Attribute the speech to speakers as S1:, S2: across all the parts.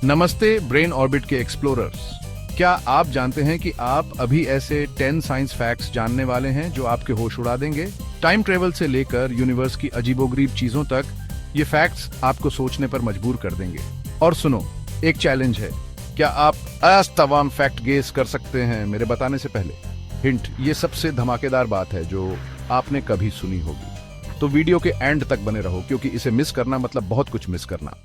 S1: नमस्ते brain orbit के explorers. क्या आप जानते हैं कि आप अभी ऐसे 10 साइंस फैक्ट्स जानने वाले हैं जो आपके होश उड़ा देंगे। टाइम ट्रेवल से लेकर यूनिवर्स की अजीबोगरीब चीजों तक ये फैक्ट्स आपको सोचने पर मजबूर कर देंगे। और सुनो, एक चैलेंज है। क्या आप अस्तवान फैक्ट गेस कर सकते हैं मेरे बताने से पहले? हिंट, ये सबसे धमाकेदार बात है जो आपने कभी सुनी होगी। तो वीडियो के एंड तक बने रहो, क्योंकि इसे मिस करना मतलब बहुत कुछ मिस करना।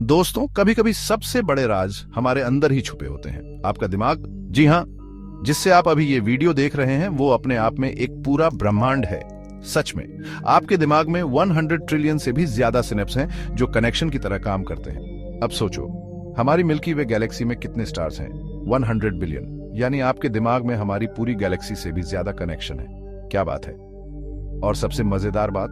S1: दोस्तों, कभी कभी सबसे बड़े राज हमारे अंदर ही छुपे होते हैं। आपका दिमाग, जी हां, जिससे आप अभी ये वीडियो देख रहे हैं, वो अपने आप में एक पूरा ब्रह्मांड है। सच में आपके दिमाग में 100 ट्रिलियन से भी ज्यादा सिनेप्स हैं जो कनेक्शन की तरह काम करते हैं। अब सोचो, हमारी मिल्की वे गैलेक्सी में कितने स्टार्स हैं? 100 बिलियन। यानी आपके दिमाग में हमारी पूरी गैलेक्सी से भी ज्यादा कनेक्शन है। क्या बात है। और सबसे मजेदार बात,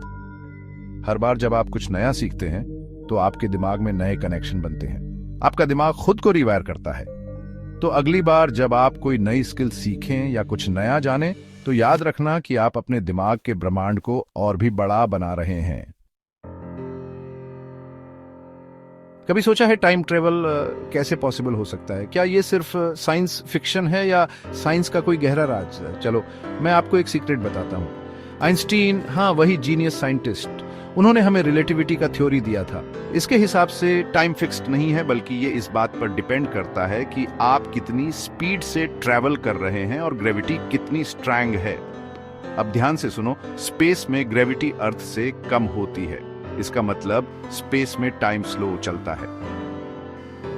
S1: हर बार जब आप कुछ नया सीखते हैं तो आपके दिमाग में नए कनेक्शन बनते हैं। आपका दिमाग खुद को रिवायर करता है। तो अगली बार जब आप कोई नई स्किल सीखें या कुछ नया जानें, तो याद रखना कि आप अपने दिमाग के ब्रह्मांड को और भी बड़ा बना रहे हैं। कभी सोचा है टाइम ट्रेवल कैसे पॉसिबल हो सकता है? क्या ये सिर्फ साइंस फिक्शन है या साइंस का कोई गहरा राज? चलो मैं आपको एक सीक्रेट बताता हूं। आइंस्टीन, हाँ वही जीनियस साइंटिस्ट, उन्होंने हमें रिलेटिविटी का थ्योरी दिया था। इसके हिसाब से टाइम फिक्स्ड नहीं है, बल्कि ये इस बात पर डिपेंड करता है कि आप कितनी स्पीड से ट्रैवल कर रहे हैं और ग्रेविटी कितनी स्ट्रांग है। अब ध्यान से सुनो, स्पेस में ग्रेविटी अर्थ से कम होती है। इसका मतलब स्पेस में टाइम स्लो चलता है।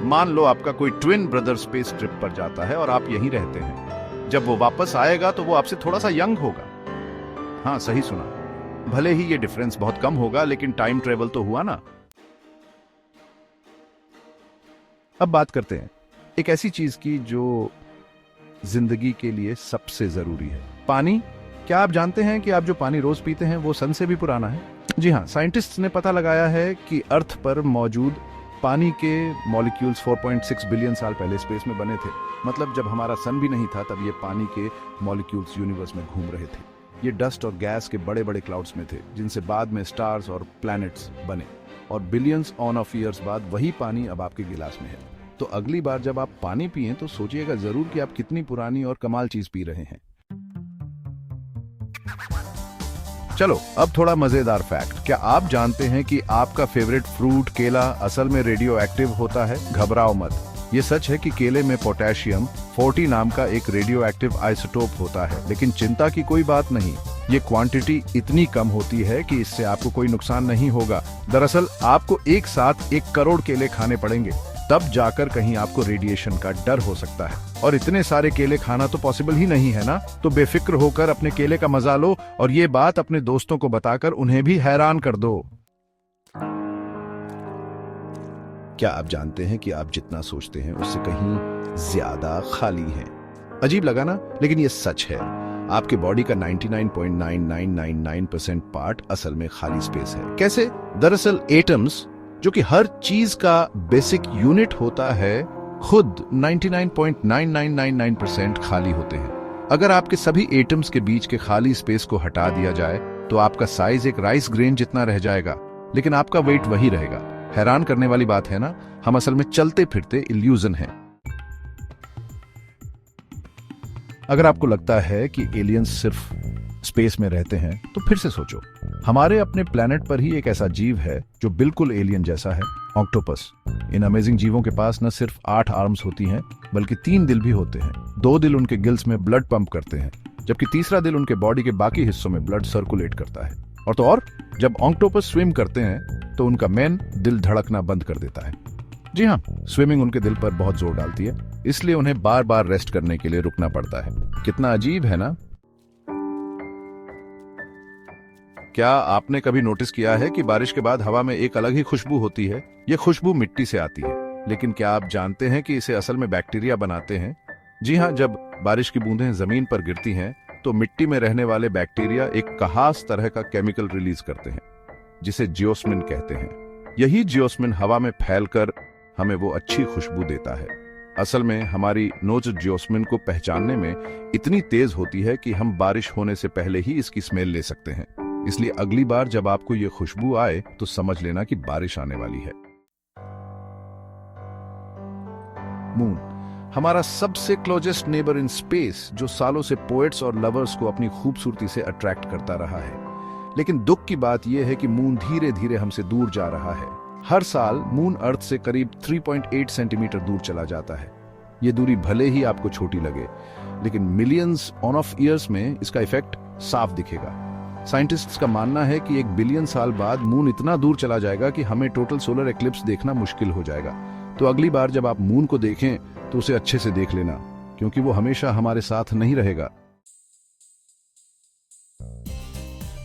S1: मान लो आपका कोई ट्विन ब्रदर स्पेस ट्रिप पर जाता है और आप यहीं रहते हैं। जब वो वापस आएगा तो वो आपसे थोड़ा सा यंग होगा। हाँ, सही सुना। भले ही ये डिफरेंस बहुत कम होगा, लेकिन टाइम ट्रेवल तो हुआ ना। अब बात करते हैं एक ऐसी चीज की जो जिंदगी के लिए सबसे जरूरी है, पानी। क्या आप जानते हैं कि आप जो पानी रोज पीते हैं वो सन से भी पुराना है? जी हाँ, साइंटिस्ट्स ने पता लगाया है कि अर्थ पर मौजूद पानी के मॉलिक्यूल्स 4.6 बिलियन साल पहले स्पेस में बने थे। मतलब जब हमारा सन भी नहीं था, तब ये पानी के मॉलिक्यूल्स यूनिवर्स में घूम रहे थे। ये डस्ट और गैस के बड़े बड़े क्लाउड्स में थे, जिनसे बाद में स्टार्स और प्लैनेट्स बने। और बिलियंस ऑफ ईयर्स बाद वही पानी अब आपके गिलास में है। तो अगली बार जब आप पानी पिएं तो सोचिएगा जरूर कि आप कितनी पुरानी और कमाल चीज पी रहे हैं। चलो अब थोड़ा मजेदार फैक्ट। क्या आप जानते हैं कि आपका फेवरेट फ्रूट केला असल में रेडियो एक्टिव होता है? घबराओ मत, ये सच है कि केले में पोटेशियम 40 नाम का एक रेडियो एक्टिव आइसोटोप होता है। लेकिन चिंता की कोई बात नहीं, ये क्वांटिटी इतनी कम होती है कि इससे आपको कोई नुकसान नहीं होगा। दरअसल आपको एक साथ 1 करोड़ केले खाने पड़ेंगे, तब जाकर कहीं आपको रेडिएशन का डर हो सकता है। और इतने सारे केले खाना तो पॉसिबल ही नहीं है ना। तो बेफिक्र होकर अपने केले का मजा लो और ये बात अपने दोस्तों को बताकर उन्हें भी हैरान कर दो। क्या आप जानते हैं कि आप जितना सोचते हैं उससे कहीं ज्यादा खाली हैं? अजीब लगा ना, लेकिन ये सच है। आपके बॉडी का 99.9999% पार्ट असल में खाली स्पेस है। कैसे? दरअसल एटम्स, जो कि हर चीज का बेसिक यूनिट होता है, खुद 99.9999% खाली होते हैं। अगर आपके सभी एटम्स के बीच के खाली स्पेस को हटा दिया जाए तो आपका साइज एक राइस ग्रेन जितना रह जाएगा, लेकिन आपका वेट वही रहेगा। हैरान करने वाली बात है ना। हम असल में चलते फिरते इल्यूजन हैं। अगर आपको लगता है कि एलियंस सिर्फ स्पेस में रहते हैं, तो फिर से सोचो। हमारे अपने प्लेनेट पर ही एक ऐसा जीव है जो बिल्कुल एलियन जैसा है, ऑक्टोपस। इन अमेजिंग जीवों के पास न सिर्फ 8 आर्म्स होती हैं, बल्कि 3 दिल भी होते हैं। 2 दिल उनके गिल्स में ब्लड पंप करते हैं, जबकि तीसरा दिल उनके बॉडी के बाकी हिस्सों में ब्लड सर्कुलेट करता है। और तो और, जब ऑक्टोपस स्विम करते हैं तो उनका मेन दिल धड़कना बंद कर देता है। जी हाँ, स्विमिंग उनके दिल पर बहुत जोर डालती है, इसलिए उन्हें बार बार रेस्ट करने के लिए रुकना पड़ता है। कितना अजीब है ना। क्या आपने कभी नोटिस किया है कि बारिश के बाद हवा में एक अलग ही खुशबू होती है? यह खुशबू मिट्टी से आती है, लेकिन क्या आप जानते हैं कि इसे असल में बैक्टीरिया बनाते हैं? जी हाँ, जब बारिश की बूंदें जमीन पर गिरती हैं तो मिट्टी में रहने वाले बैक्टीरिया एक खास तरह का केमिकल रिलीज करते हैं, जिसे जियोस्मिन कहते हैं। यही जियोस्मिन हवा में फैलकर हमें वो अच्छी खुशबू देता है। असल में हमारी नोज जियोस्मिन को पहचानने में इतनी तेज होती है कि हम बारिश होने से पहले ही इसकी स्मेल ले सकते हैं। इसलिए अगली बार जब आपको ये खुशबू आए तो समझ लेना कि बारिश आने वाली है। मून, हमारा सबसे क्लोजेस्ट नेबर इन स्पेस, जो सालों से पोएट्स और लवर्स को अपनी खूबसूरती से अट्रैक्ट करता रहा है। लेकिन दुख की बात यह है कि मून धीरे धीरे हमसे दूर जा रहा है। हर साल मून अर्थ से करीब 3.8 सेंटीमीटर दूर चला जाता है। ये दूरी भले ही आपको छोटी लगे, लेकिन मिलियंस ऑफ ईयर्स में इसका इफेक्ट साफ दिखेगा। साइंटिस्ट्स का मानना है कि 1 बिलियन साल बाद मून इतना दूर चला जाएगा कि हमें टोटल सोलर एक्लिप्स देखना मुश्किल हो जाएगा। तो अगली बार जब आप मून को देखें तो उसे अच्छे से देख लेना, क्योंकि वो हमेशा हमारे साथ नहीं रहेगा।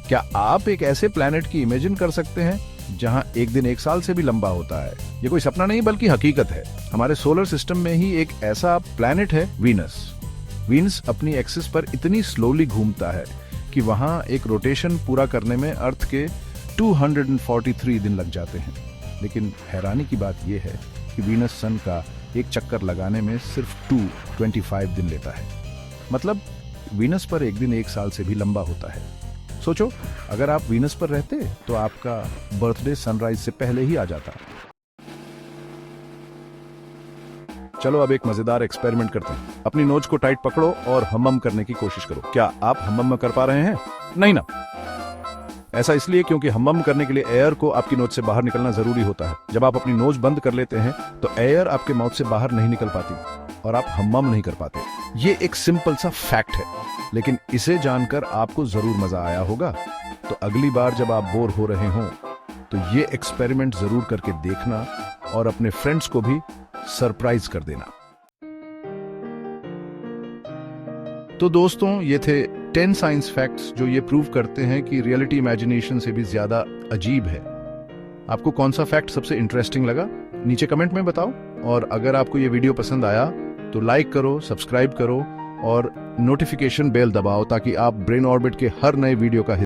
S1: क्या आप एक ऐसे प्लैनेट की इमेजिन कर सकते हैं जहां एक दिन 1 साल से भी लंबा होता है? ये कोई सपना नहीं बल्कि हकीकत है। हमारे सोलर सिस्टम में ही एक ऐसा प्लैनेट है, वीनस। वीनस अपनी एक्सिस पर इतनी स्लोली घूमता है कि वहां एक रोटेशन पूरा करने में अर्थ के 243 दिन लग जाते हैं। लेकिन हैरानी की बात यह है कि वीनस सन का एक चक्कर लगाने में सिर्फ 225 दिन लेता है। मतलब वीनस पर एक दिन 1 साल से भी लंबा होता है। सोचो, अगर आप वीनस पर रहते तो आपका बर्थडे सनराइज से पहले ही आ जाता। चलो अब एक मजेदार एक्सपेरिमेंट करते हैं। अपनी नोज को टाइट पकड़ो और हम्म करने की कोशिश करो। क्या आप हम्म कर पा रहे हैं? नहीं ना। ऐसा इसलिए क्योंकि हम्म करने के लिए एयर को आपकी नोज से बाहर निकलना जरूरी होता है। जब आप अपनी नोज बंद कर लेते हैं तो एयर आपके माउथ से बाहर नहीं निकल पाती और आप हम्म नहीं कर पाते। ये एक सिंपल सा फैक्ट है, लेकिन इसे जानकर आपको जरूर मजा आया होगा। तो अगली बार जब आप बोर हो रहे हों तो ये एक्सपेरिमेंट जरूर करके देखना और अपने फ्रेंड्स को भी सरप्राइज कर देना। तो दोस्तों, ये थे 10 साइंस फैक्ट्स जो ये प्रूव करते हैं कि रियलिटी इमेजिनेशन से भी ज्यादा अजीब है। आपको कौन सा फैक्ट सबसे इंटरेस्टिंग लगा? नीचे कमेंट में बताओ। और अगर आपको ये वीडियो पसंद आया तो लाइक करो, सब्सक्राइब करो और नोटिफिकेशन बेल दबाओ ताकि आप ब्रेन ऑर्बिट के हर नए वीडियो का